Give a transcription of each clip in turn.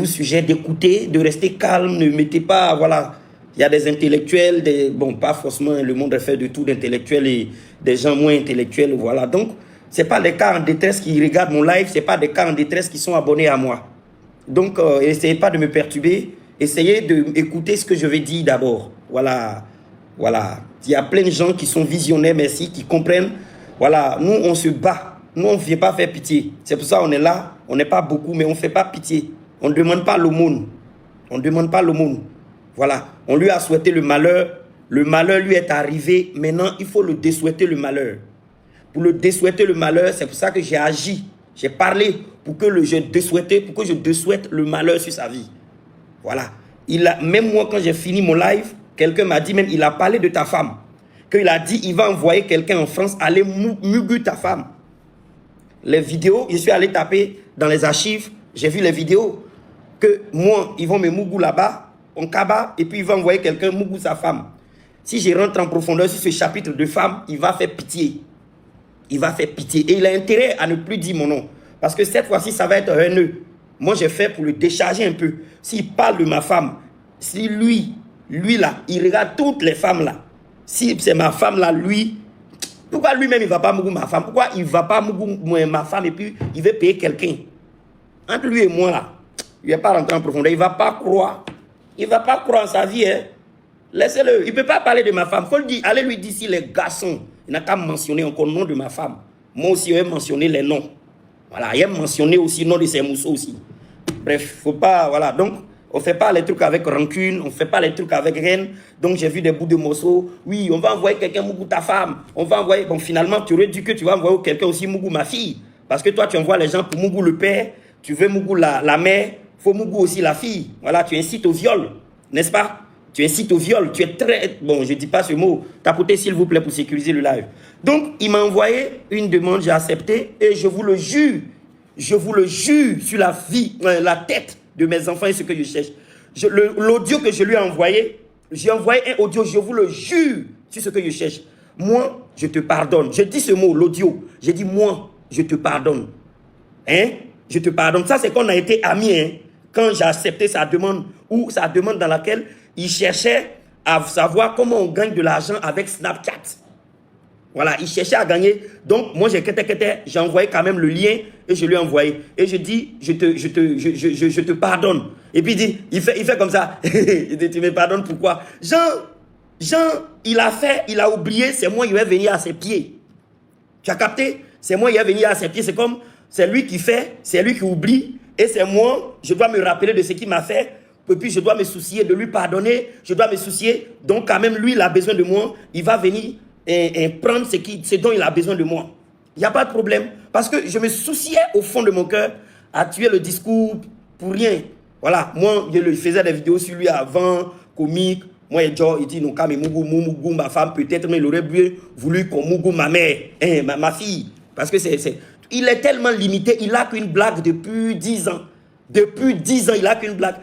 sujet, d'écouter, de rester calme, ne mettez pas, voilà, il y a des intellectuels, bon, pas forcément, le monde est fait de tout d'intellectuels et des gens moins intellectuels, voilà. Donc, ce n'est pas des cas en détresse qui regardent mon live, ce n'est pas des cas en détresse qui sont abonnés à moi. Donc, essayez pas de me perturber, essayez d'écouter ce que je vais dire d'abord. Voilà, voilà. Il y a plein de gens qui sont visionnaires, merci, qui comprennent. Voilà, nous, on se bat. Nous, on ne vient pas faire pitié. C'est pour ça qu'on est là. On n'est pas beaucoup, mais on ne fait pas pitié. On ne demande pas l'aumône. On ne demande pas l'aumône. Voilà. On lui a souhaité le malheur. Le malheur lui est arrivé. Maintenant, il faut le désouhaiter le malheur. Pour le désouhaiter le malheur, c'est pour ça que j'ai agi. J'ai parlé pour que je désouhaite le malheur sur sa vie. Voilà. Même moi, quand j'ai fini mon live, quelqu'un m'a dit, même, il a parlé de ta femme. Qu'il a dit, il va envoyer quelqu'un en France aller mugu ta femme. Les vidéos, je suis allé taper dans les archives, j'ai vu les vidéos. Que moi, ils vont me mugu là-bas, on kaba, et puis il va envoyer quelqu'un mugu sa femme. Si je rentre en profondeur sur ce chapitre de femme, il va faire pitié. Il va faire pitié. Et il a intérêt à ne plus dire mon nom. Parce que cette fois-ci, ça va être haineux. Moi, j'ai fait pour le décharger un peu. S'il parle de ma femme, si lui là, il regarde toutes les femmes là. Si c'est ma femme là, lui, pourquoi lui-même il ne va pas mougou ma femme? Pourquoi il ne va pas mougou ma femme et puis il veut payer quelqu'un? Entre lui et moi là, il ne va pas rentrer en profondeur. Il ne va pas croire. Il ne va pas croire en sa vie. Hein. Laissez-le. Il ne peut pas parler de ma femme. Il faut le dire. Allez lui dire si les garçons, il n'a qu'à mentionner encore le nom de ma femme. Moi aussi, je vais mentionner les noms. Voilà. Il a mentionné aussi le nom de ses mousseaux aussi. Bref, faut pas. Voilà. Donc, on ne fait pas les trucs avec rancune. On ne fait pas les trucs avec haine. Donc, j'ai vu des bouts de morceaux. Oui, on va envoyer quelqu'un mougou ta femme. On va envoyer. Bon, finalement, tu aurais dit que tu vas envoyer quelqu'un aussi mougou ma fille. Parce que toi, tu envoies les gens pour mougou le père. Tu veux mougou la mère. Il faut mougou aussi la fille. Voilà, tu incites au viol. N'est-ce pas? Tu incites au viol, tu es très... Bon, je ne dis pas ce mot. Tapotez s'il vous plaît pour sécuriser le live. Donc, il m'a envoyé une demande, j'ai accepté. Et je vous le jure sur la vie, la tête de mes enfants et ce que je cherche. L'audio que je lui ai envoyé, j'ai envoyé un audio, je vous le jure sur ce que je cherche. Moi, je te pardonne. Je dis ce mot, l'audio. J'ai dit, moi, je te pardonne. Hein? Je te pardonne. Ça, c'est qu'on a été amis, hein? Quand j'ai accepté sa demande, ou sa demande dans laquelle il cherchait à savoir comment on gagne de l'argent avec Snapchat. Voilà, il cherchait à gagner. Donc, moi, j'ai envoyé quand même le lien et je lui ai envoyé. Et je dis, je te pardonne. Et puis, il fait comme ça. Il dit, tu me pardonnes pourquoi? Jean, il a oublié, c'est moi, il va venir à ses pieds. Tu as capté? C'est moi, il va venir à ses pieds. C'est comme, c'est lui qui fait, c'est lui qui oublie. Et c'est moi, je dois me rappeler de ce qu'il m'a fait. Et puis je dois me soucier de lui pardonner. Je dois me soucier. Donc quand même, lui, il a besoin de moi. Il va venir et prendre ce dont il a besoin de moi. Il n'y a pas de problème. Parce que je me souciais au fond de mon cœur à tuer le discours pour rien. Voilà, moi, je faisais des vidéos sur lui avant, comique. Moi, il dit, non, quand même, mougou, ma femme, peut-être, mais il aurait voulu qu'on mougou ma mère, hein, ma fille. Parce que il est tellement limité, il n'a qu'une blague depuis 10 ans. Depuis 10 ans, il n'a qu'une blague.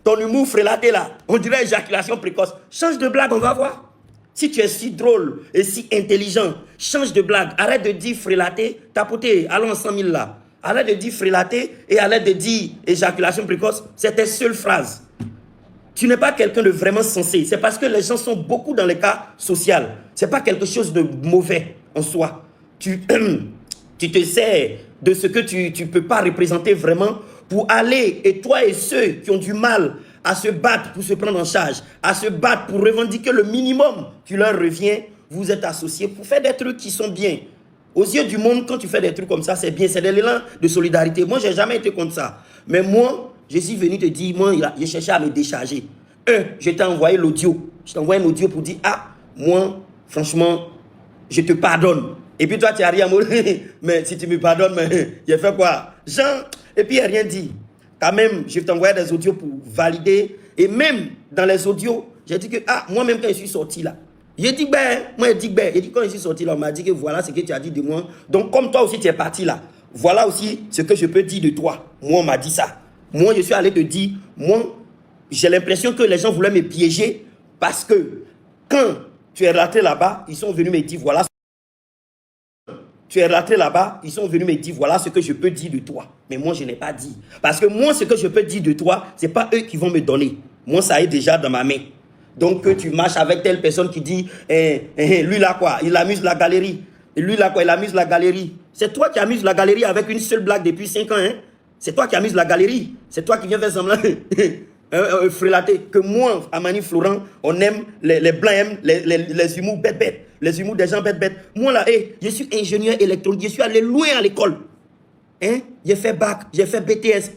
Ton humour frélaté là, on dirait éjaculation précoce. Change de blague, on va voir. Si tu es si drôle et si intelligent, change de blague. Arrête de dire frélaté, tapoter, allons en 100 000 là. Arrête de dire frélaté et arrête de dire éjaculation précoce. C'est tes seules phrases. Tu n'es pas quelqu'un de vraiment sensé. C'est parce que les gens sont beaucoup dans les cas sociaux. Ce n'est pas quelque chose de mauvais en soi. Tu te sers de ce que tu ne peux pas représenter vraiment pour aller, et toi et ceux qui ont du mal à se battre pour se prendre en charge, à se battre pour revendiquer le minimum qui leur revient, vous êtes associés pour faire des trucs qui sont bien. Aux yeux du monde, quand tu fais des trucs comme ça, c'est bien, c'est de l'élan de solidarité. Moi, je n'ai jamais été contre ça. Mais moi, je suis venu te dire, moi, je cherchais à me décharger. Je t'ai envoyé l'audio. Je t'ai envoyé un audio pour dire, ah, moi, franchement, je te pardonne. Et puis toi, tu n'as rien dit. Mais si tu me pardonnes, mais j'ai fait quoi? Jean, et puis il n'a rien dit. Quand même, je t'envoyais des audios pour valider. Et même dans les audios, j'ai dit que, ah, moi-même, quand je suis sorti là, j'ai dit, quand je suis sorti là, on m'a dit que voilà ce que tu as dit de moi. Donc, comme toi aussi, tu es parti là, voilà aussi ce que je peux dire de toi. Moi, on m'a dit ça. Moi, je suis allé te dire, moi, j'ai l'impression que les gens voulaient me piéger parce que quand tu es rentré là-bas, ils sont venus me dire, voilà. tu es rentré là-bas, ils sont venus me dire, voilà ce que je peux dire de toi. Mais moi, je n'ai pas dit. Parce que moi, ce que je peux dire de toi, ce n'est pas eux qui vont me donner. Moi, ça est déjà dans ma main. Donc, que tu marches avec telle personne qui dit, lui là quoi, il amuse la galerie. Et lui là quoi, il amuse la galerie. C'est toi qui amuses la galerie avec une seule blague depuis 5 ans. Hein? C'est toi qui amuses la galerie. C'est toi qui viens faire semblant frélater. Que moi, Amani Florent, on aime, les blancs aiment les humours bêtes. Les humours des gens bêtes. Moi là, je suis ingénieur électronique. Je suis allé loin à l'école. Hein? J'ai fait bac, j'ai fait BTS.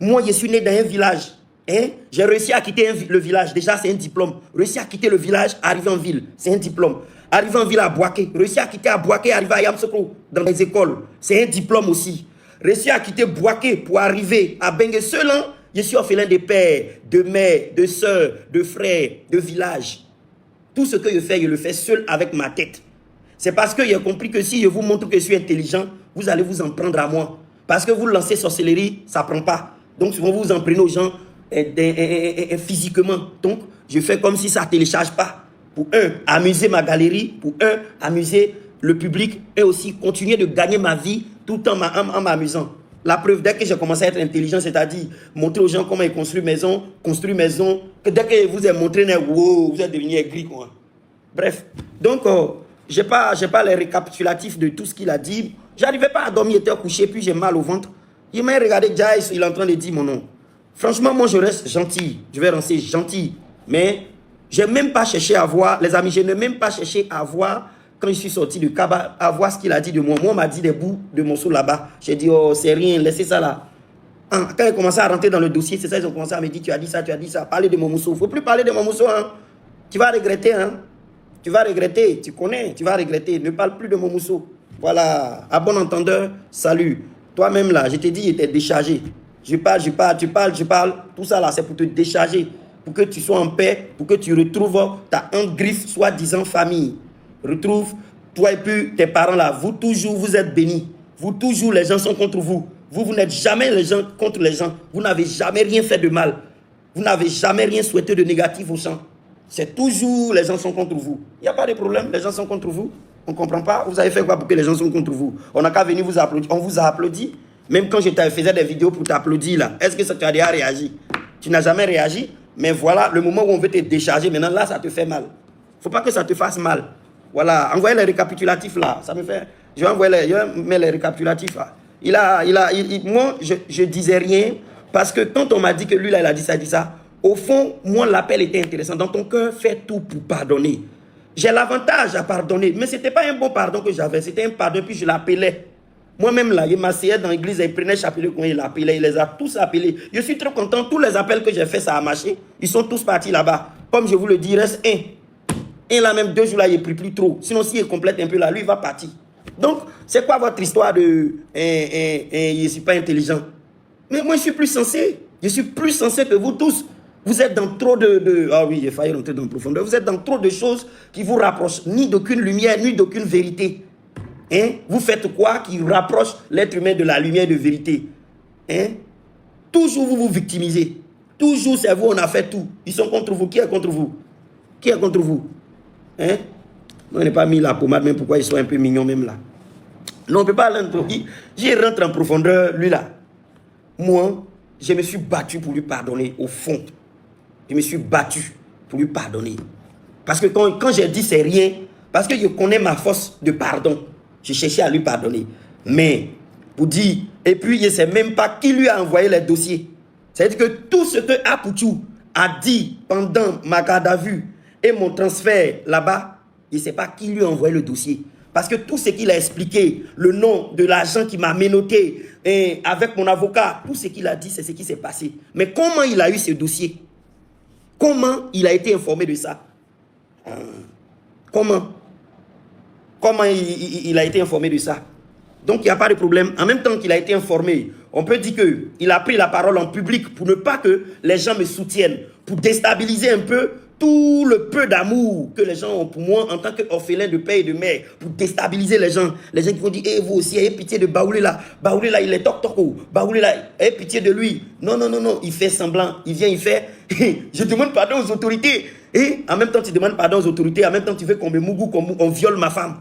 Moi, je suis né dans un village. Hein? J'ai réussi à quitter le village. Déjà, c'est un diplôme. Réussi à quitter le village, arriver en ville. C'est un diplôme. Arriver en ville à Boaké. Réussi à quitter à Boaké, arriver à Yamsoko, dans les écoles. C'est un diplôme aussi. Réussi à quitter Boaké pour arriver à Bengue seul. Je suis orphelin de père, de mère, de soeur, de frère, de village. Tout ce que je fais, je le fais seul avec ma tête. C'est parce que j'ai compris que si je vous montre que je suis intelligent, vous allez vous en prendre à moi. Parce que vous lancez sorcellerie, ça ne prend pas. Donc souvent vous en prenez aux gens physiquement. Donc je fais comme si ça ne télécharge pas. Pour amuser ma galerie. Pour amuser le public. Et aussi continuer de gagner ma vie tout en m'amusant. La preuve, dès que j'ai commencé à être intelligent, c'est-à-dire montrer aux gens comment ils construisent maison, que dès que je vous ai montré, wow, vous êtes devenu aigri, quoi. Bref, donc, je n'ai pas les récapitulatifs de tout ce qu'il a dit. J'arrivais pas à dormir, j'étais couché, puis j'ai mal au ventre. Il m'a regardé, Jais, il est en train de dire mon nom. Franchement, moi, je reste gentil. Je vais rester gentil. Mais je n'ai même pas cherché à voir, les amis, je n'ai même pas cherché à voir, quand je suis sorti de Kaba, à voir ce qu'il a dit de moi. Moi, on m'a dit des bouts de morceaux là-bas. J'ai dit, oh, c'est rien, laissez ça là. Quand ils commençaient à rentrer dans le dossier, c'est ça, ils ont commencé à me dire, tu as dit ça. Parlez de mon morceau. Il ne faut plus parler de mon morceau, hein. Tu vas regretter, hein. Tu vas regretter, tu connais, tu vas regretter. Ne parle plus de mon mousseau. Voilà, à bon entendeur, salut. Toi-même là, je t'ai dit, il était déchargé. Tu parles. Tout ça là, c'est pour te décharger. Pour que tu sois en paix, pour que tu retrouves ta griffe, soi-disant famille. Retrouve toi et puis tes parents là. Vous toujours, vous êtes bénis. Vous toujours, les gens sont contre vous. Vous n'êtes jamais les gens contre les gens. Vous n'avez jamais rien fait de mal. Vous n'avez jamais rien souhaité de négatif aux gens. C'est toujours les gens sont contre vous. Il n'y a pas de problème, les gens sont contre vous. On ne comprend pas. Vous avez fait quoi pour que les gens sont contre vous? On n'a qu'à venir vous applaudir. On vous a applaudi. Même quand je faisais des vidéos pour t'applaudir là, est-ce que ça tu as déjà réagi? Tu n'as jamais réagi, mais voilà, le moment où on veut te décharger, maintenant là, ça te fait mal. Il ne faut pas que ça te fasse mal. Voilà, envoyez les récapitulatifs là. Ça me fait. Je vais mettre les récapitulatifs là. Moi, je disais rien parce que quand on m'a dit que lui là, il a dit ça. Au fond, moi, l'appel était intéressant. Dans ton cœur, fais tout pour pardonner. J'ai l'avantage à pardonner, mais ce n'était pas un bon pardon que j'avais. C'était un pardon, puis je l'appelais. Moi-même, là, il m'asseyait dans l'église, il prenait chapelet, il l'appelait, il les a tous appelés. Je suis très content. Tous les appels que j'ai faits, ça a marché. Ils sont tous partis là-bas. Comme je vous le dis, il reste un. Et là, même 2 jours, là, il ne prie plus trop. Sinon, s'il est complète un peu là, lui, il va partir. Donc, c'est quoi votre histoire de je ne suis pas intelligent? Mais moi, je suis plus sensé. Je suis plus sensé que vous tous. Vous êtes dans trop Ah oui, j'ai failli rentrer dans la profondeur. Vous êtes dans trop de choses qui vous rapprochent, ni d'aucune lumière, ni d'aucune vérité. Hein? Vous faites quoi qui rapproche l'être humain de la lumière de vérité? Hein? Toujours vous vous victimisez. Toujours c'est vous, on a fait tout. Ils sont contre vous. Qui est contre vous? Qui est contre vous? Hein? On n'a pas mis la pommade, même pourquoi ils sont un peu mignons même là. Non, on ne peut pas aller j'y rentre en profondeur, lui là. Moi, je me suis battu pour lui pardonner, au fond. Je me suis battu pour lui pardonner. Parce que quand j'ai dit c'est rien, parce que je connais ma force de pardon, j'ai cherché à lui pardonner. Mais, pour dire, et puis je ne sais même pas qui lui a envoyé les dossiers. C'est-à-dire que tout ce que Apoutou a dit pendant ma garde à vue et mon transfert là-bas, je ne sais pas qui lui a envoyé le dossier. Parce que tout ce qu'il a expliqué, le nom de l'agent qui m'a menotté, et avec mon avocat, tout ce qu'il a dit, c'est ce qui s'est passé. Mais comment il a eu ce dossier? Comment il a été informé de ça? Comment il a été informé de ça? Donc, il n'y a pas de problème. En même temps qu'il a été informé, on peut dire qu'il a pris la parole en public pour ne pas que les gens me soutiennent, pour déstabiliser un peu tout le peu d'amour que les gens ont pour moi en tant qu'orphelin de père et de mère, pour déstabiliser les gens. Les gens qui vont dire, vous aussi, ayez pitié de Baoulé là, il est toc-toc, Baoulé là, ayez pitié de lui. Non, il fait semblant, il vient, il fait, je demande pardon aux autorités. Et en même temps, tu demandes pardon aux autorités, en même temps, tu veux qu'on me mougou, qu'on viole ma femme.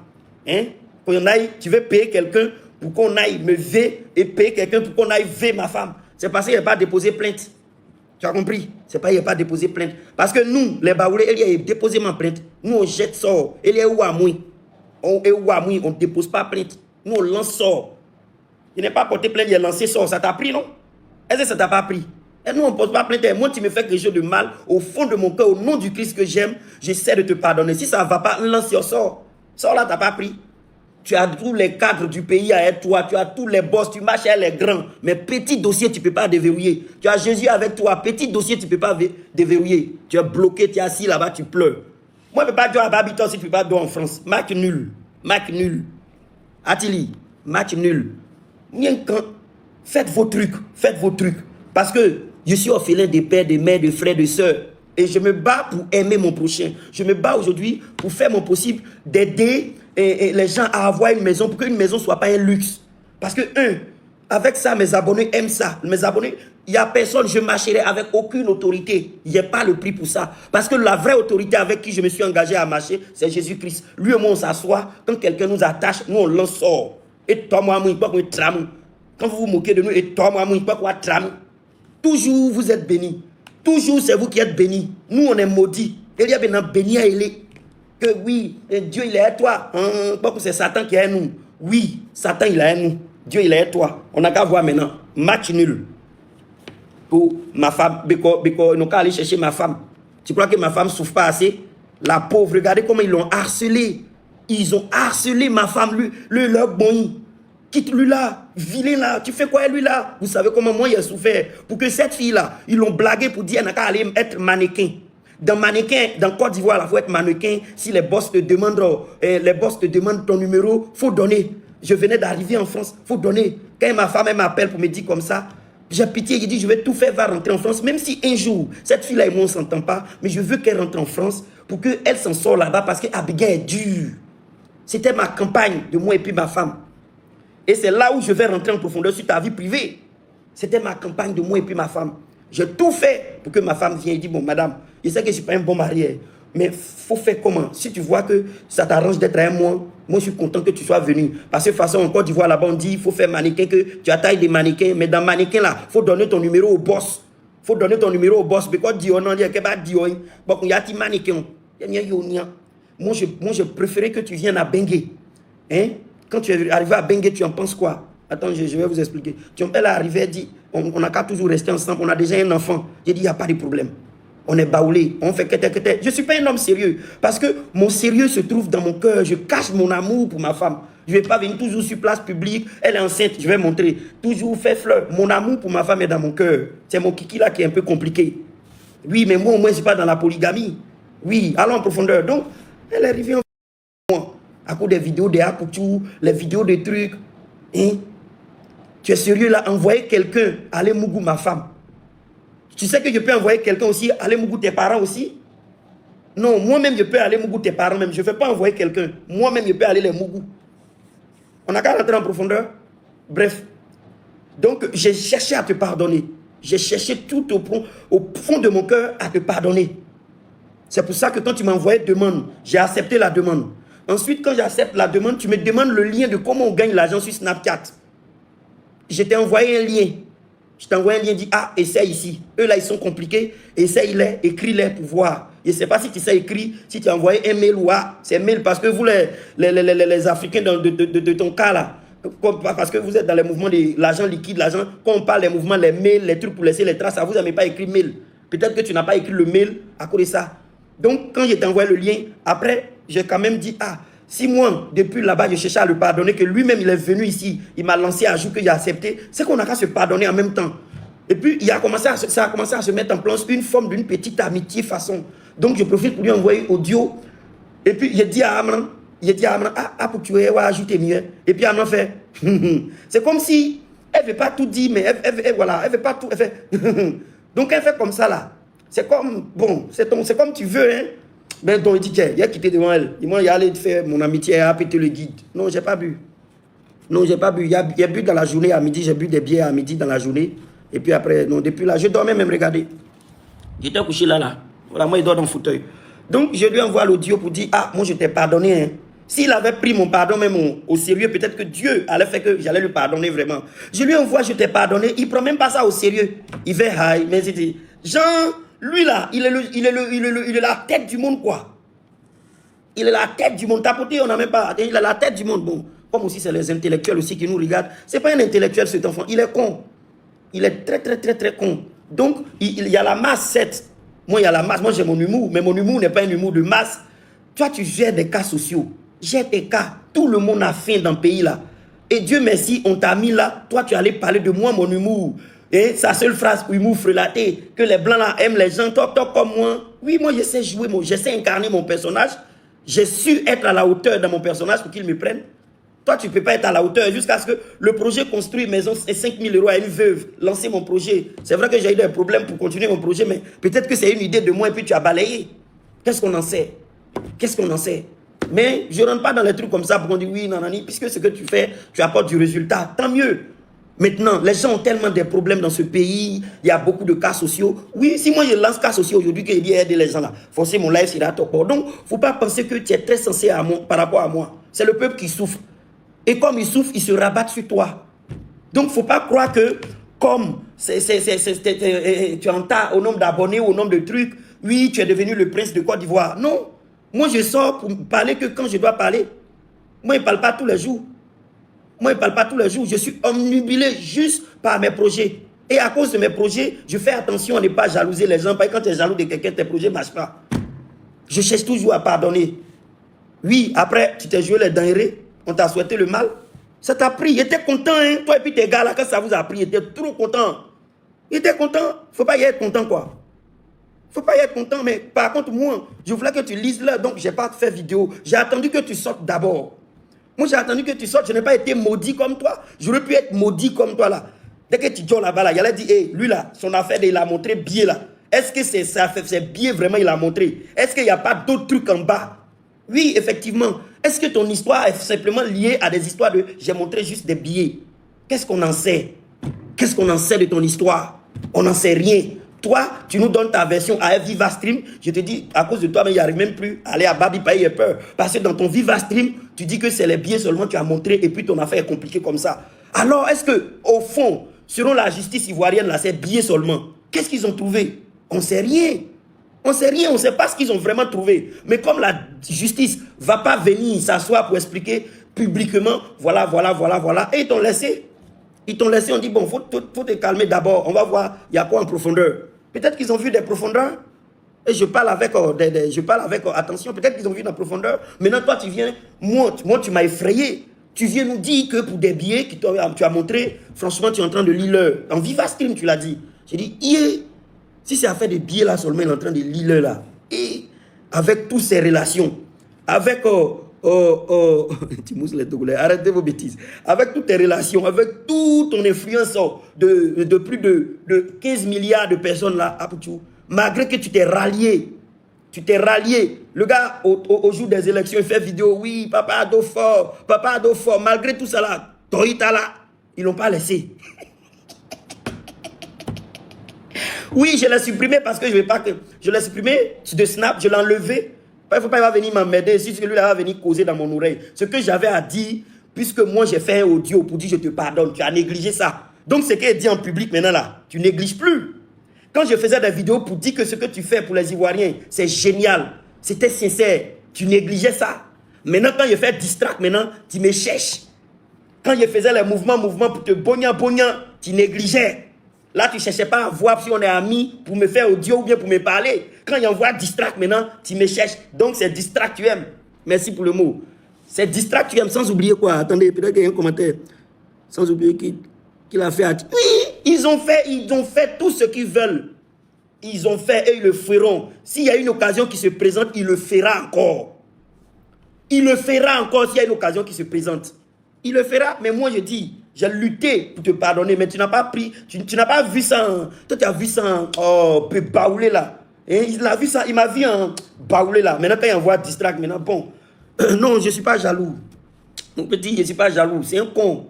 Hein? qu'on aille, tu veux payer quelqu'un pour qu'on aille me V et payer quelqu'un pour qu'on aille V ma femme. C'est parce qu'il n'y a pas déposé plainte. Tu as compris? C'est pas qu'il n'y a pas déposé plainte. Parce que nous, les Baoulés, il y a déposé ma plainte. Nous, on jette sort. Il y a où à moi? On ne dépose pas plainte. Nous, on lance sort. Il n'est pas porté plainte, il a lancé sort. Ça t'a pris, non? Est-ce que ça t'a pas pris? Et nous, on ne pose pas plainte. Moi, tu me fais quelque chose de mal. Au fond de mon cœur, au nom du Christ que j'aime, j'essaie de te pardonner. Si ça ne va pas, lance sur sort. Sort là, tu n'as pas pris. Tu as tous les cadres du pays avec toi. Tu as tous les boss. Tu marches avec les grands. Mais petit dossier, tu ne peux pas déverrouiller. Tu as Jésus avec toi. Petit dossier, tu ne peux pas déverrouiller. Tu es bloqué, tu es assis là-bas, tu pleures. Moi, je ne peux pas jouer à Babiton si tu ne peux pas jouer en France. Match nul. Match nul. Attili, match nul. Faites vos trucs. Faites vos trucs. Parce que je suis orphelin de pères, de mères, de frères, de sœurs. Et je me bats pour aimer mon prochain. Je me bats aujourd'hui pour faire mon possible d'aider les gens à avoir une maison, pour qu'une maison ne soit pas un luxe. Parce que, avec ça, mes abonnés aiment ça. Mes abonnés, il n'y a personne, je marcherai avec aucune autorité. Il n'y a pas le prix pour ça. Parce que la vraie autorité avec qui je me suis engagé à marcher, c'est Jésus-Christ. Lui et moi, on s'assoit. Quand quelqu'un nous attache, nous, on lance sort. Et toi, moi, quand vous vous moquez de nous, et toi, moi, toujours, vous êtes bénis. Toujours, c'est vous qui êtes bénis. Nous, on est maudits. Il y a bien béni à il que oui, Dieu, il est à toi. C'est Satan qui est à nous. Oui, Satan, il est à nous. Dieu, il est à toi. On n'a qu'à voir maintenant. Match nul. Pour ma femme. On n'a qu'à aller chercher ma femme. Tu crois que ma femme ne souffre pas assez? La pauvre, regardez comment ils l'ont harcelé. Ils ont harcelé ma femme, lui leur bon. Quitte-lui là, vilain là, tu fais quoi lui là? Vous savez comment moi il a souffert pour que cette fille là, ils l'ont blagué pour dire qu'elle allait être mannequin. Dans Côte d'Ivoire, il faut être mannequin. Si les boss te demandent ton numéro, faut donner. Je venais d'arriver en France, faut donner. Quand ma femme m'appelle pour me dire comme ça, j'ai pitié, je dis je vais tout faire, va rentrer en France. Même si un jour, cette fille là et moi on s'entend pas, mais je veux qu'elle rentre en France pour qu'elle s'en sorte là-bas parce qu'Abigail est dure. C'était ma campagne de moi et puis ma femme. Et c'est là où je vais rentrer en profondeur sur ta vie privée. C'était ma campagne de moi et puis ma femme. J'ai tout fait pour que ma femme vienne et dise, bon, madame, je sais que je ne suis pas un bon marié, mais il faut faire comment? Si tu vois que ça t'arrange d'être à un mois, moi, je suis content que tu sois venu. Parce que de toute façon, en Côte d'Ivoire, là-bas, on dit, il faut faire mannequin, que tu as taille des mannequins. Mais dans mannequin, là, il faut donner ton numéro au boss. Il faut donner ton numéro au boss. Parce que Dieu, non, il y a un Dieu. Bon, il y a un mannequin. Moi, je préférais que tu viennes à Bengué. Hein? Quand tu es arrivé à Bengué, tu en penses quoi? Attends, je vais vous expliquer. Elle est arrivée, elle dit, on n'a qu'à toujours rester ensemble, on a déjà un enfant. J'ai dit, il n'y a pas de problème. On est baoulé, on fait que. Je ne suis pas un homme sérieux. Parce que mon sérieux se trouve dans mon cœur. Je cache mon amour pour ma femme. Je ne vais pas venir toujours sur place publique. Elle est enceinte, je vais montrer. Toujours faire fleur. Mon amour pour ma femme est dans mon cœur. C'est mon kiki là qui est un peu compliqué. Oui, mais moi, au moins, je ne suis pas dans la polygamie. Oui, allons en profondeur. Donc, elle est arrivée en moi. À cause des vidéos des Akoutou, les vidéos des trucs. Hein? Tu es sérieux là? Envoyer quelqu'un aller Mougou, ma femme. Tu sais que je peux envoyer quelqu'un aussi aller Mougou, tes parents aussi? Non, moi-même, je peux aller Mougou, tes parents même. Je ne vais pas envoyer quelqu'un. Moi-même, je peux aller les Mougou. On n'a qu'à rentrer en profondeur. Bref. Donc, j'ai cherché à te pardonner. J'ai cherché tout au fond de mon cœur à te pardonner. C'est pour ça que quand tu m'as envoyé demande, j'ai accepté la demande. Ensuite, quand j'accepte la demande, tu me demandes le lien de comment on gagne l'argent sur Snapchat. Je t'ai envoyé un lien. Je t'ai envoyé un lien, dit, ah, essaye ici. Eux là, ils sont compliqués. Essaye-les, écris-les pour voir. Je ne sais pas si tu sais écrire, si tu as envoyé un mail ou ah, c'est mail parce que vous, les Africains de ton cas là, parce que vous êtes dans les mouvements de l'argent liquide, l'argent, quand on parle des mouvements, les mails, les trucs pour laisser les traces, ça vous n'avez pas écrit mail. Peut-être que tu n'as pas écrit le mail à cause de ça. Donc, quand je t'ai envoyé le lien, après, j'ai quand même dit, ah, si moi, depuis là-bas, je cherchais à le pardonner, que lui-même, il est venu ici, il m'a lancé un jour que j'ai accepté, c'est qu'on n'a qu'à se pardonner en même temps. Et puis, ça a commencé à se mettre en place une forme d'une petite amitié façon. Donc, je profite pour lui envoyer audio. Et puis, j'ai dit à Amran, ah, pour que tu aies ajouté mieux. Et puis, Amran fait, c'est comme si, elle ne veut pas tout dire, mais voilà, elle ne veut pas tout, elle fait, donc, elle fait comme ça, là. C'est comme, bon, c'est comme tu veux, hein. Ben, donc, il dit, tiens, il a quitté devant elle. Il m'a dit, allez faire mon amitié, a pété le guide. Non, j'ai pas bu. Non, j'ai pas bu. Il y a bu dans la journée à midi, j'ai bu des bières à midi dans la journée. Et puis après, non, depuis là, je dormais même, regardez. J'étais couché là. Voilà, moi, il dort dans le fauteuil. Donc, je lui envoie l'audio pour dire, ah, moi, je t'ai pardonné, hein. S'il avait pris mon pardon même au sérieux, peut-être que Dieu allait faire que j'allais lui pardonner vraiment. Je lui envoie, je t'ai pardonné, il ne prend même pas ça au sérieux. Il fait high, mais c'était... Jean, lui là, il est la tête du monde, quoi. Il est la tête du monde. Tapoté, on n'a même pas... Il est la tête du monde. Bon, comme aussi c'est les intellectuels aussi qui nous regardent. Ce n'est pas un intellectuel cet enfant, il est con. Il est très, très, très, très con. Donc, il y a la masse, certes. Moi, il y a la masse. Moi, j'ai mon humour. Mais mon humour n'est pas un humour de masse. Toi, tu gères des cas sociaux. Gère tes cas. Tout le monde a faim dans le pays, là. Et Dieu merci, on t'a mis là. Toi, tu allais parler de moi, mon humour. Et sa seule phrase, humour frelaté, que les blancs là aiment les gens, toc, toc, comme moi. Oui, moi, je sais jouer, je sais incarner mon personnage. J'ai su être à la hauteur de mon personnage pour qu'ils me prennent. Toi, tu ne peux pas être à la hauteur jusqu'à ce que le projet construit maison et 5 000 € à une veuve. Lancer mon projet. C'est vrai que j'ai eu des problèmes pour continuer mon projet, mais peut-être que c'est une idée de moi et puis tu as balayé. Qu'est-ce qu'on en sait? Qu'est-ce qu'on en sait? Mais je ne rentre pas dans les trucs comme ça pour qu'on dise oui, nanani, puisque ce que tu fais, tu apportes du résultat. Tant mieux. Maintenant, les gens ont tellement de problèmes dans ce pays. Il y a beaucoup de cas sociaux. Oui, si moi je lance cas sociaux aujourd'hui, que je dis aider les gens là, forcément mon live sera top. Donc, il ne faut pas penser que tu es très sensé par rapport à moi. C'est le peuple qui souffre. Et comme il souffre, il se rabatte sur toi. Donc, il ne faut pas croire que comme tu entends au nombre d'abonnés, au nombre de trucs, oui, tu es devenu le prince de Côte d'Ivoire. Non. Moi, je sors pour parler que quand je dois parler. Moi, je ne parle pas tous les jours. Moi, je ne parle pas tous les jours. Je suis omnubilé juste par mes projets. Et à cause de mes projets, je fais attention à ne pas jalouser les gens. Parce que quand tu es jaloux de quelqu'un, tes projets ne marchent pas. Je cherche toujours à pardonner. Oui, après, tu t'es joué les denrées. On t'a souhaité le mal. Ça t'a pris. Il était content, hein. Toi et puis tes gars là, quand ça vous a pris, il était trop content. Il était content. Il ne faut pas y être content, quoi. Il ne faut pas y être content. Mais par contre, moi, je voulais que tu lises là. Donc, je n'ai pas fait vidéo. J'ai attendu que tu sortes d'abord. Moi, j'ai attendu que tu sortes. Je n'ai pas été maudit comme toi. J'aurais pu être maudit comme toi, là. Dès que tu dis là-bas, là, il allait dire, hey, lui, là, son affaire, il a montré billet, là. Est-ce que c'est billet, vraiment, il a montré? Est-ce qu'il n'y a pas d'autres trucs en bas? Oui, effectivement. Est-ce que ton histoire est simplement liée à des histoires de j'ai montré juste des billets? Qu'est-ce qu'on en sait? Qu'est-ce qu'on en sait de ton histoire? On n'en sait rien. Toi, tu nous donnes ta version à Viva Stream. Je te dis, à cause de toi, mais il n'y arrive même plus à aller à Babi Paye et peur. Parce que dans ton Viva Stream, tu dis que c'est les billets seulement que tu as montré et puis ton affaire est compliquée comme ça. Alors, est-ce que, au fond, selon la justice ivoirienne, là, c'est billets seulement? Qu'est-ce qu'ils ont trouvé? On ne sait rien. On ne sait rien, on ne sait pas ce qu'ils ont vraiment trouvé. Mais comme la justice ne va pas venir s'asseoir pour expliquer publiquement, voilà, et ils t'ont laissé. Ils t'ont laissé, on dit, bon, faut te calmer d'abord, on va voir, il y a quoi en profondeur. Peut-être qu'ils ont vu des profondeurs, et je parle avec, attention, peut-être qu'ils ont vu dans profondeur. Maintenant, toi, tu viens, moi tu m'as effrayé. Tu viens nous dire que pour des billets que tu as montré, franchement, tu es en train de lire l'heure. En Viva Stream, tu l'as dit. J'ai dit, si c'est à faire des billets là seulement, il est en train de lire là. Et avec toutes ces relations, avec arrêtez vos bêtises. Avec toutes tes relations, avec toute ton influence de plus de 15 milliards de personnes là, malgré que tu t'es rallié. Le gars, au jour des élections, il fait vidéo, oui, papa Adolfo, malgré tout ça là, Toyota là, ils l'ont pas laissé. Oui, je l'ai supprimé parce que je ne veux pas que... Je l'ai supprimé de Snap, je l'ai enlevé. Il ne faut pas qu'il va venir m'emmerder. Si lui va venir causer dans mon oreille. Ce que j'avais à dire, puisque moi j'ai fait un audio pour dire je te pardonne, tu as négligé ça. Donc ce qui est dit en public maintenant là, tu négliges plus. Quand je faisais des vidéos pour dire que ce que tu fais pour les Ivoiriens, c'est génial, c'était sincère, tu négligeais ça. Maintenant quand je fais distract, maintenant, tu me cherches. Quand je faisais les mouvements pour te bognan, tu négligeais. Là, tu ne cherchais pas à voir si on est amis pour me faire audio ou bien pour me parler. Quand il envoie distract maintenant, tu me cherches. Donc, c'est distract tu aimes. Merci pour le mot. C'est distract tu aimes, sans oublier quoi. Attendez, peut-être qu'il y a un commentaire. Sans oublier qu'il a fait. Oui, ils ont fait tout ce qu'ils veulent. Ils ont fait et ils le feront. S'il y a une occasion qui se présente, il le fera encore. Il le fera encore s'il y a une occasion qui se présente. Il le fera, mais moi je dis... J'ai lutté pour te pardonner, mais tu n'as pas pris, tu n'as pas vu ça. Toi, tu as vu ça en baoulé là. Et il a vu ça, il m'a vu en baoulé là. Maintenant, quand il envoie distract, maintenant, bon. Non, je ne suis pas jaloux. Mon petit, je ne suis pas jaloux. C'est un con.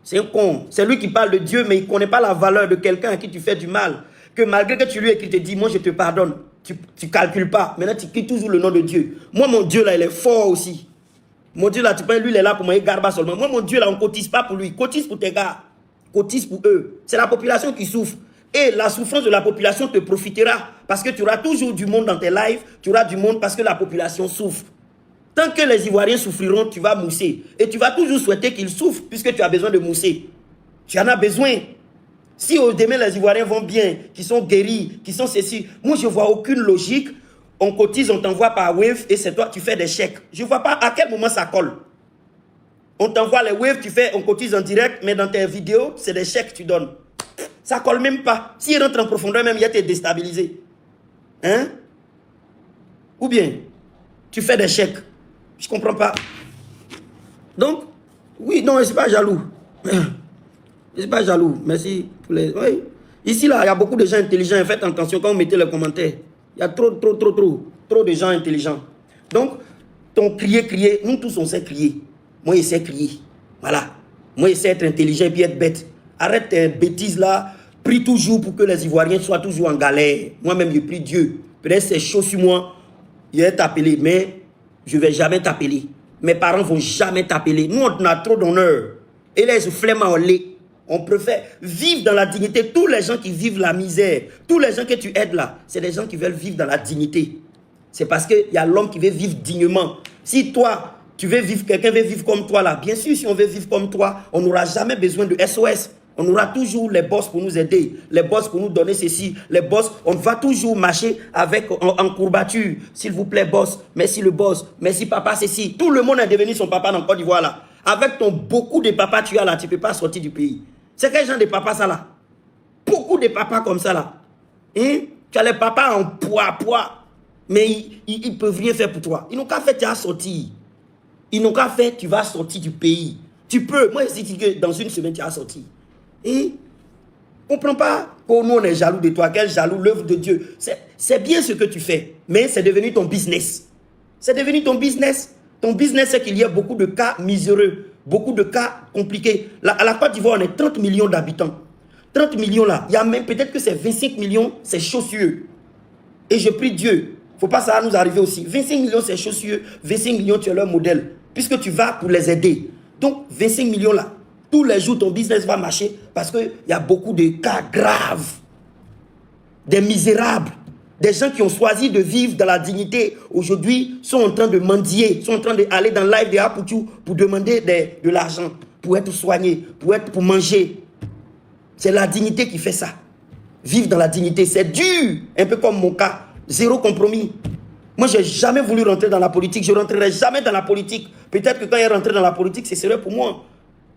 C'est un con. C'est lui qui parle de Dieu, mais il ne connaît pas la valeur de quelqu'un à qui tu fais du mal. Que malgré que tu lui écris, te dis, moi, je te pardonne. Tu ne calcules pas. Maintenant, tu écris toujours le nom de Dieu. Moi, mon Dieu là, il est fort aussi. Mon Dieu, là, tu penses, lui, il est là pour manger garba seulement. Moi, mon Dieu, là, on ne cotise pas pour lui. Cotise pour tes gars. Cotise pour eux. C'est la population qui souffre. Et la souffrance de la population te profitera. Parce que tu auras toujours du monde dans tes lives. Tu auras du monde parce que la population souffre. Tant que les Ivoiriens souffriront, tu vas mousser. Et tu vas toujours souhaiter qu'ils souffrent puisque tu as besoin de mousser. Tu en as besoin. Si au demain les Ivoiriens vont bien, qu'ils sont guéris, qu'ils sont ceci, moi je ne vois aucune logique. On cotise, on t'envoie par Wave et c'est toi, tu fais des chèques. Je ne vois pas à quel moment ça colle. On t'envoie les Wave, on cotise en direct, mais dans tes vidéos, c'est des chèques que tu donnes. Ça ne colle même pas. S'il rentre en profondeur, même, il a été déstabilisé. Hein? Ou bien, tu fais des chèques. Je ne comprends pas. Donc, oui, non, je ne suis pas jaloux. Je ne suis pas jaloux. Merci pour les... Oui. Ici, là, il y a beaucoup de gens intelligents. Faites attention quand vous mettez les commentaires. Il y a trop de gens intelligents. Donc, ton crier, nous tous, on sait crier. Moi, je sais crier. Voilà. Moi, je sais être intelligent et puis être bête. Arrête tes bêtises là. Prie toujours pour que les Ivoiriens soient toujours en galère. Moi-même, je prie Dieu. Peut-être c'est chaud sur moi. Il va t'appeler, mais je ne vais jamais t'appeler. Mes parents ne vont jamais t'appeler. Nous, on a trop d'honneur. Et là, ils se flemment en lait. On préfère vivre dans la dignité. Tous les gens qui vivent la misère, tous les gens que tu aides là, c'est des gens qui veulent vivre dans la dignité. C'est parce qu'il y a l'homme qui veut vivre dignement. Si toi, tu veux vivre, quelqu'un veut vivre comme toi là, bien sûr, si on veut vivre comme toi, on n'aura jamais besoin de SOS. On aura toujours les boss pour nous aider, les boss pour nous donner ceci, les boss, on va toujours marcher avec en courbature. S'il vous plaît, boss, merci le boss, merci papa, ceci. Tout le monde est devenu son papa dans Côte d'Ivoire là. Avec ton beaucoup de papas tu as là, tu ne peux pas sortir du pays. C'est quel genre de papa ça là? Beaucoup de papas comme ça là. Hein? Tu as les papas en poids, mais ils ne peuvent rien faire pour toi. Ils n'ont qu'à faire, tu vas sortir. Ils n'ont qu'à faire, tu vas sortir du pays. Tu peux, moi je dis que dans une semaine tu vas sortir. Et on ne comprend pas que nous on est jaloux de toi, quel jaloux, l'œuvre de Dieu. C'est bien ce que tu fais, mais c'est devenu ton business. C'est devenu ton business. Ton business, c'est qu'il y a beaucoup de cas miséreux, beaucoup de cas compliqués. Là, à la Côte d'Ivoire, on est 30 millions d'habitants. 30 millions là, il y a même peut-être que c'est 25 millions, c'est chaussures. Et je prie Dieu, il ne faut pas ça nous arriver aussi. 25 millions, c'est chaussures, 25 millions, tu es leur modèle, puisque tu vas pour les aider. Donc, 25 millions là, tous les jours, ton business va marcher parce qu'il y a beaucoup de cas graves, des misérables. Des gens qui ont choisi de vivre dans la dignité, aujourd'hui, sont en train de mendier, sont en train d'aller dans le live de Apoutou pour demander de l'argent, pour être soigné, pour manger. C'est la dignité qui fait ça. Vivre dans la dignité, c'est dur. Un peu comme mon cas, zéro compromis. Moi, je n'ai jamais voulu rentrer dans la politique. Je ne rentrerai jamais dans la politique. Peut-être que quand il rentrer dans la politique, ce serait pour moi.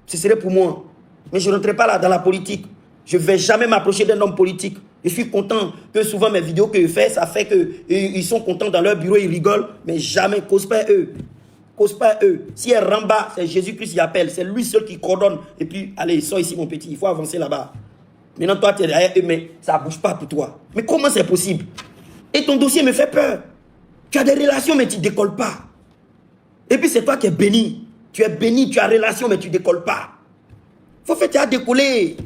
Ce serait pour moi. Mais je ne rentrerai pas là dans la politique. Je ne vais jamais m'approcher d'un homme politique. Je suis content que souvent mes vidéos que je fais, ça fait qu'ils sont contents dans leur bureau, ils rigolent, mais jamais, cause pas eux. Cause pas eux. Si elle Ramba, c'est Jésus-Christ qui appelle, c'est lui seul qui coordonne. Et puis, allez, sors ici mon petit, il faut avancer là-bas. Maintenant, toi, tu es derrière eux, mais ça ne bouge pas pour toi. Mais comment c'est possible? Et ton dossier me fait peur. Tu as des relations, mais tu ne décolles pas. Et puis, c'est toi qui es béni. Tu es béni, tu as relation, mais tu ne décolles pas. Faut faire, tu as décollé.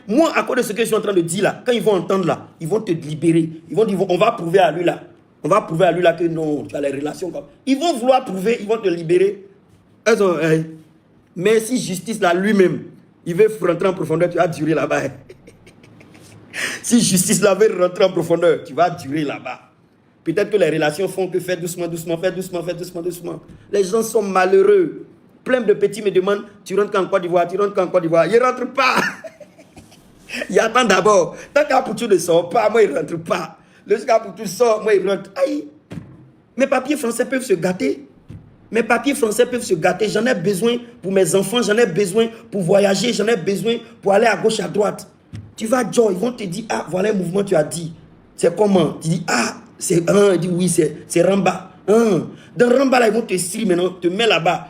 Moi, à cause de ce que je suis en train de dire là, quand ils vont entendre là, ils vont te libérer. Ils vont dire, on va prouver à lui là. On va prouver à lui là que non, tu as les relations comme... Ils vont vouloir prouver, ils vont te libérer. Mais si justice là lui-même, il veut rentrer en profondeur, tu vas durer là-bas. Si justice là veut rentrer en profondeur, tu vas durer là-bas. Peut-être que les relations font que fais doucement, doucement, fais doucement, fais doucement, doucement. Les gens sont malheureux. Plein de petits me demandent, tu rentres quand en Côte d'Ivoire, tu rentres quand en Côte d'Ivoire. Ils ne rentrent pas. Il attend d'abord. Tant qu'Apoutou ne sort pas, moi, il ne rentre pas. Lorsqu'Apoutou sort, moi, il rentre. Aïe. Mes papiers français peuvent se gâter. Mes papiers français peuvent se gâter. J'en ai besoin pour mes enfants. J'en ai besoin pour voyager. J'en ai besoin pour aller à gauche, à droite. Tu vas, Joe, ils vont te dire, ah, voilà un mouvement, tu as dit. C'est comment? Tu dis, ah, c'est un. Il dit, oui, c'est Ramba. Dans Ramba, là, ils vont te stream maintenant, te mettre là-bas.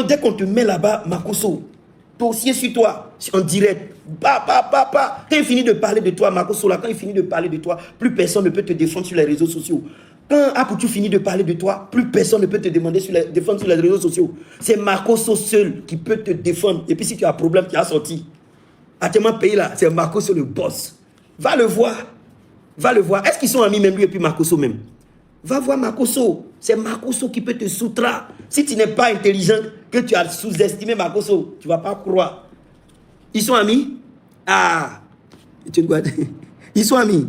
Dès qu'on te met là-bas, Makosso, dossier sur toi, en direct. Quand il finit de parler de toi, Makosso, là, quand il finit de parler de toi, plus personne ne peut te défendre sur les réseaux sociaux. Quand Apoutou finit de parler de toi, plus personne ne peut te demander défendre sur les réseaux sociaux. C'est Makosso seul qui peut te défendre. Et puis si tu as un problème, tu as sorti. Actuellement, pays là, c'est Makosso le boss. Va le voir. Va le voir. Est-ce qu'ils sont amis même lui et puis Makosso même? Va voir Makosso. C'est Makosso qui peut te soustraire. Si tu n'es pas intelligent, que tu as sous-estimé Makosso, tu ne vas pas croire. Ils sont amis? Ah, tu dois... Ils sont amis.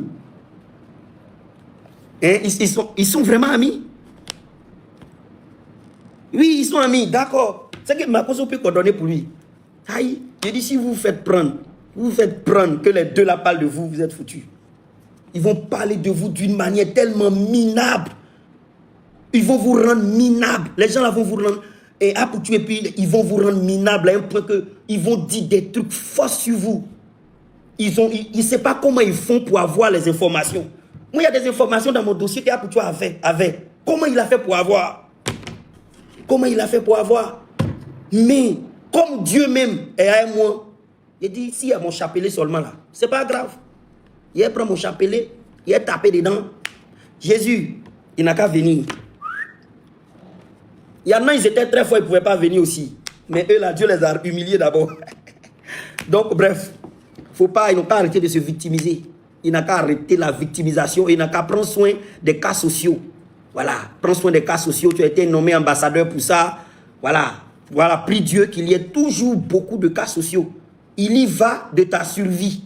Hein? Ils sont vraiment amis? Oui, ils sont amis, d'accord. C'est que Makosso peut coordonner pour lui. Aïe, je dis, si vous faites prendre que les deux là parlent de vous, vous êtes foutus. Ils vont parler de vous d'une manière tellement minable. Ils vont vous rendre minable. Les gens là vont vous rendre... Et puis ils vont vous rendre minable à un point que ils vont dire des trucs forts sur vous. Ils ne savent pas comment ils font pour avoir les informations. Moi, il y a des informations dans mon dossier que Apoutou avait. Comment il a fait pour avoir? Comment il a fait pour avoir? Mais, comme Dieu même est à moi, il dit, s'il y a mon chapelet seulement là, c'est pas grave. Il prend mon chapelet, il est tapé dedans. Jésus, il n'a qu'à venir. Il y en a, ils étaient très forts, ils ne pouvaient pas venir aussi. Mais eux là, Dieu les a humiliés d'abord. Donc, bref, ils n'ont qu'à arrêter de se victimiser. Il n'a qu'à arrêter la victimisation. Il n'a qu'à prendre soin des cas sociaux. Voilà, prends soin des cas sociaux. Tu as été nommé ambassadeur pour ça. Voilà, prie Dieu qu'il y ait toujours beaucoup de cas sociaux. Il y va de ta survie.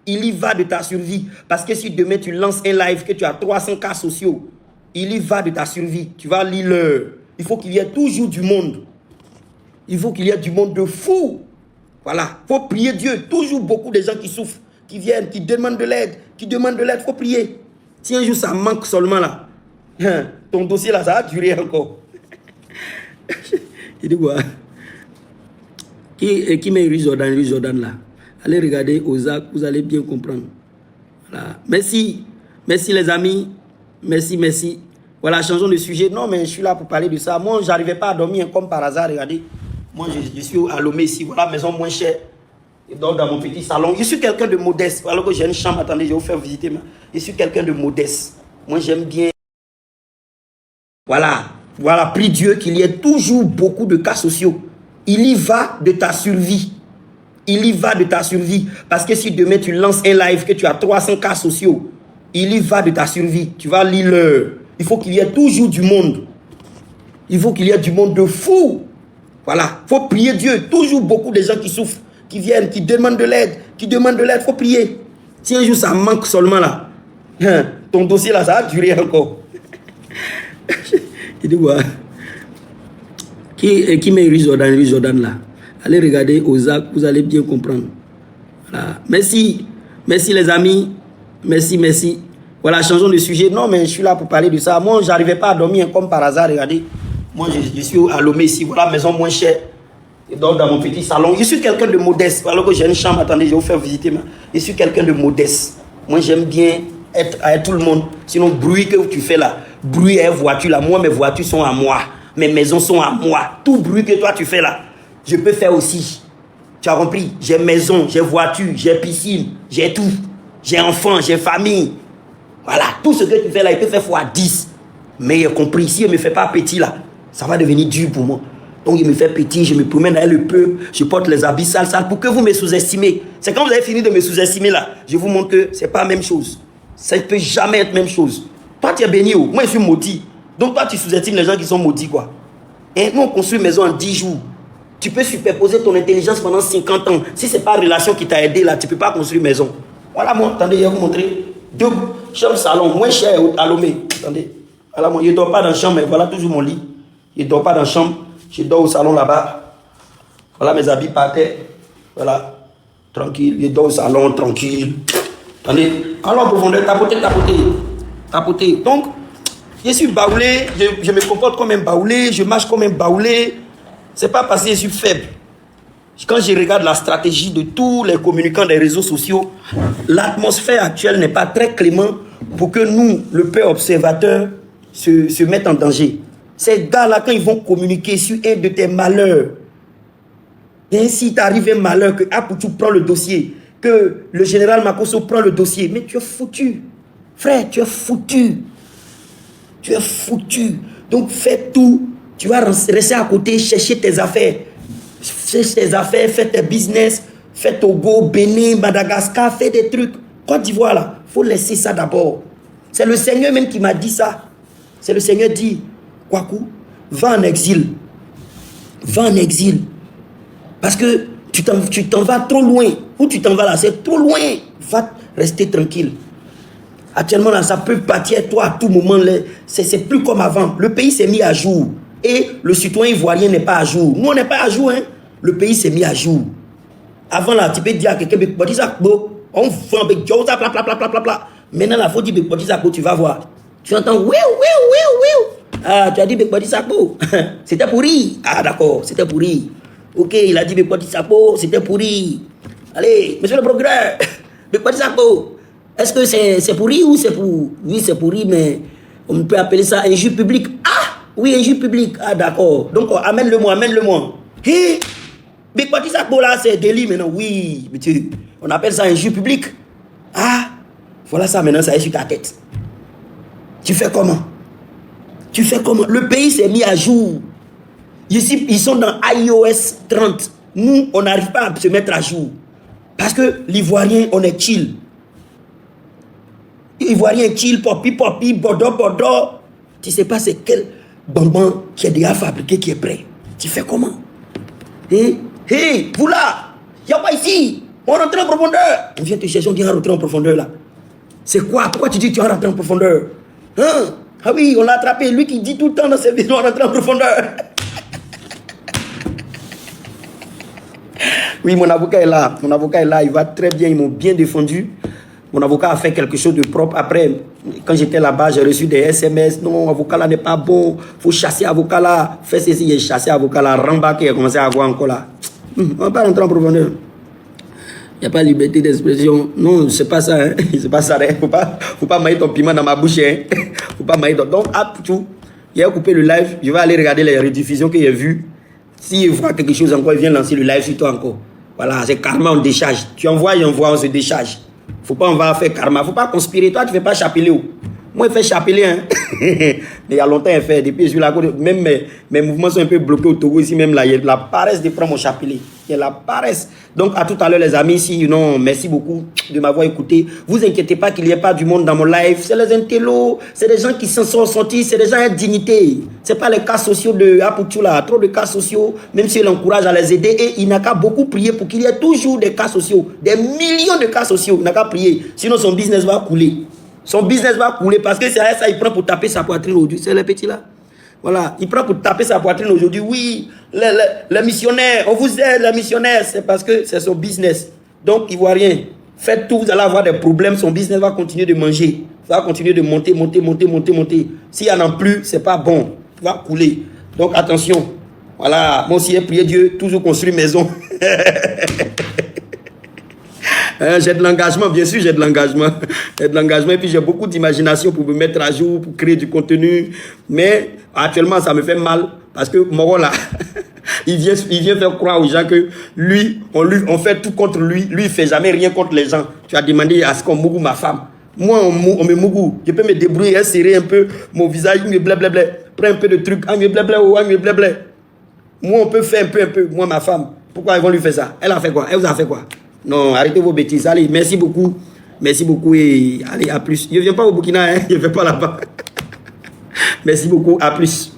Il y va de ta survie. Parce que si demain tu lances un live que tu as 300 cas sociaux, il y va de ta survie. Tu vas lire l'heure. Il faut qu'il y ait toujours du monde. Il faut qu'il y ait du monde de fou. Voilà, il faut prier Dieu. Toujours beaucoup de gens qui souffrent, qui viennent, qui demandent de l'aide, il faut prier. Si un jour ça manque seulement là, ton dossier là, ça va durer encore. Il dit quoi? Qui met Jordan là? Allez regarder Ozak, vous allez bien comprendre. Voilà. Merci les amis. Merci. Voilà, changeons de sujet. Non, mais je suis là pour parler de ça. Moi, je n'arrivais pas à dormir comme par hasard. Regardez, moi, je suis à Lomé ici. Voilà, maison moins chère. Je dors dans mon petit salon. Je suis quelqu'un de modeste. Alors que j'ai une chambre, attendez, je vais vous faire visiter. Je suis quelqu'un de modeste. Moi, j'aime bien. Voilà, prie Dieu qu'il y ait toujours beaucoup de cas sociaux. Il y va de ta survie. Parce que si demain tu lances un live que tu as 300 cas sociaux, il y va de ta survie. Tu vas lire l'heure. Il faut qu'il y ait toujours du monde. Il faut qu'il y ait du monde de fou. Voilà, il faut prier Dieu. Toujours beaucoup de gens qui souffrent, qui viennent, qui demandent de l'aide, il faut prier. Si un jour ça manque seulement là, ton dossier là, ça va durer encore. Il dit quoi? Qui met Jordan là? Allez regarder Ozak, vous allez bien comprendre. Voilà. Merci les amis. Merci. Voilà, changeons de sujet. Non, mais je suis là pour parler de ça. Moi, je n'arrivais pas à dormir comme par hasard. Regardez, moi, je suis à Lomé ici. Voilà, maison moins chère. Je dors dans mon petit salon. Je suis quelqu'un de modeste. Alors que j'ai une chambre, attendez, je vais vous faire visiter. Je suis quelqu'un de modeste. Moi, j'aime bien être avec tout le monde. Sinon, bruit que tu fais là, bruit et voiture là. Moi, mes voitures sont à moi. Mes maisons sont à moi. Tout bruit que toi, tu fais là, je peux faire aussi. Tu as compris? J'ai maison, j'ai voiture, j'ai piscine, j'ai tout. J'ai enfant, j'ai famille. Voilà, tout ce que tu fais là, il peut faire fois 10. Mais il a compris, si il ne me fait pas petit là, ça va devenir dur pour moi. Donc il me fait petit, je me promène avec le peuple, je porte les habits sales pour que vous me sous-estimez. C'est quand vous avez fini de me sous-estimer là, je vous montre que ce n'est pas la même chose. Ça ne peut jamais être la même chose. Toi tu es béni, moi je suis maudit. Donc toi tu sous-estimes les gens qui sont maudits quoi. Et nous on construit une maison en 10 jours. Tu peux superposer ton intelligence pendant 50 ans. Si ce n'est pas la relation qui t'a aidé là, tu ne peux pas construire une maison. Voilà moi, attendez, je vais vous montrer. 2 chambres salon, moins cher à Lomé. Attendez. Voilà moi, je ne dors pas dans la chambre, mais voilà toujours mon lit. Je ne dors pas dans la chambre, je dors au salon là-bas. Voilà mes habits par terre. Voilà, tranquille, je dors au salon, tranquille. Attendez, allons en profondeur, tapoter. Donc, je suis baoulé, je me comporte comme un baoulé, je marche comme un baoulé. Ce n'est pas parce que je suis faible. Quand je regarde la stratégie de tous les communicants des réseaux sociaux, l'atmosphère actuelle n'est pas très clémente pour que nous, le peuple observateur, se mettent en danger. Ces gars-là, quand ils vont communiquer sur un de tes malheurs, et si t'arrive un malheur, que Apoutou prend le dossier, que le général Makosso prend le dossier, mais tu es foutu. Frère, tu es foutu. Donc fais tout. Tu vas rester à côté, chercher tes affaires. Fais tes business, fais Togo, Bénin, Madagascar, fais des trucs. Côte d'Ivoire, là, il faut laisser ça d'abord. C'est le Seigneur même qui m'a dit ça. C'est le Seigneur dit, Kwaku, va en exil. Va en exil. Parce que tu t'en vas trop loin. Où tu t'en vas là, c'est trop loin. Va rester tranquille. Actuellement, là, ça peut partir toi à tout moment. C'est plus comme avant. Le pays s'est mis à jour. Et le citoyen ivoirien n'est pas à jour. Nous, on n'est pas à jour. Hein? Le pays s'est mis à jour. Avant, là, tu peux dire à quelqu'un, on vend avec Djoza, bla bla bla bla bla. Maintenant, il faut dire Bekbodi Sakpo, tu vas voir. Tu entends, oui. Ah, tu as dit Bekbodi Sakpo. C'était pourri. Ah, d'accord, c'était pourri. Ok, il a dit Bekbodi Sakpo, c'était pourri. Allez, monsieur le procureur, Bekbodi Sakpo, est-ce que c'est pourri ou c'est pour... Oui, c'est pourri, mais on peut appeler ça injure public. Ah, oui, injure public. Ah, d'accord. Donc, amène-le-moi. Hé, Bekbodi Sakpo, là, c'est délit maintenant. Oui, monsieur, on appelle ça injure public. Ah, voilà ça maintenant, ça est sur ta tête. Tu fais comment? Le pays s'est mis à jour. Ici, ils sont dans iOS 30. Nous, on n'arrive pas à se mettre à jour. Parce que l'Ivoirien, on est chill. L'Ivoirien chill, popi, bodo. Tu sais pas c'est quel bonbon qui est déjà fabriqué, qui est prêt. Tu fais comment? Hé, vous là, il n'y a pas ici. On rentre en profondeur. On vient te chercher, on dit on rentre en profondeur là. C'est quoi? Pourquoi tu dis que tu vas rentrer en profondeur? Hein? Ah oui, on l'a attrapé. Lui qui dit tout le temps dans ses vidéos, on rentre en profondeur. Oui, mon avocat est là. Il va très bien. Ils m'ont bien défendu. Mon avocat a fait quelque chose de propre. Après, quand j'étais là-bas, j'ai reçu des SMS. Non, avocat là n'est pas bon. Faut chasser avocat là. Fais ceci, j'ai chassé avocat là. Ramba qui a commencé à avoir encore là. On ne va pas rentrer en profondeur. Il n'y a pas de liberté d'expression. Non, c'est pas ça. Hein. C'est pas ça. Hein. Faut pas mailler ton piment dans ma bouche. Hein. Faut pas mailler ton... Donc, tout. Il a coupé le live. Je vais aller regarder les rediffusions qu'il a vues. S'il voit quelque chose encore, il vient lancer le live sur toi encore. Voilà, c'est karma, on décharge. Tu envoies, on se décharge. Faut pas, on va faire karma. Faut pas conspirer. Toi, tu fais pas chapeler. Moi, il fait chapeler. Hein. Mais il y a longtemps, il fait. Depuis, je suis là. Même mes mouvements sont un peu bloqués au Togo. Ici, même là, il y a la paresse de prendre mon chapelet. Il y a la paresse. Donc, à tout à l'heure, les amis, ici, non, merci beaucoup de m'avoir écouté. Vous inquiétez pas qu'il n'y ait pas du monde dans mon live. C'est les intellos. C'est des gens qui s'en sont sortis. C'est des gens à dignité. C'est pas les cas sociaux de Apoutou là. Trop de cas sociaux. Même s'il encourage à les aider. Et il n'a qu'à beaucoup prier pour qu'il y ait toujours des cas sociaux. Des millions de cas sociaux. Il n'a qu'à prier. Sinon, son business va couler. Son business va couler parce que c'est ça, il prend pour taper sa poitrine aujourd'hui. C'est les petits là. Voilà, il prend pour taper sa poitrine aujourd'hui. Oui, les missionnaires, on vous aide, les missionnaires. C'est parce que c'est son business. Donc, Ivoirien, faites tout, vous allez avoir des problèmes. Son business va continuer de manger. Va continuer de monter. S'il n'y en a plus, c'est pas bon. Il va couler. Donc, attention. Voilà, moi aussi, j'ai prié Dieu, toujours construire maison. J'ai de l'engagement, bien sûr, j'ai de l'engagement. Et puis j'ai beaucoup d'imagination pour me mettre à jour, pour créer du contenu. Mais actuellement, ça me fait mal parce que Moro là, il vient faire croire aux gens que lui, on fait tout contre lui. Lui, il fait jamais rien contre les gens. Tu as demandé à ce qu'on mourou ma femme. Moi, on me mourou. Je peux me débrouiller, serrer un peu mon visage, me blablabla. Prends un peu de trucs, me blablabla. Moi, on peut faire un peu. Moi, ma femme. Pourquoi ils vont lui faire ça? Elle a fait quoi? Elle vous a fait quoi? Non, arrêtez vos bêtises. Allez, merci beaucoup. Merci beaucoup et allez, à plus. Je ne viens pas au Burkina, hein. Je ne vais pas là-bas. Merci beaucoup, à plus.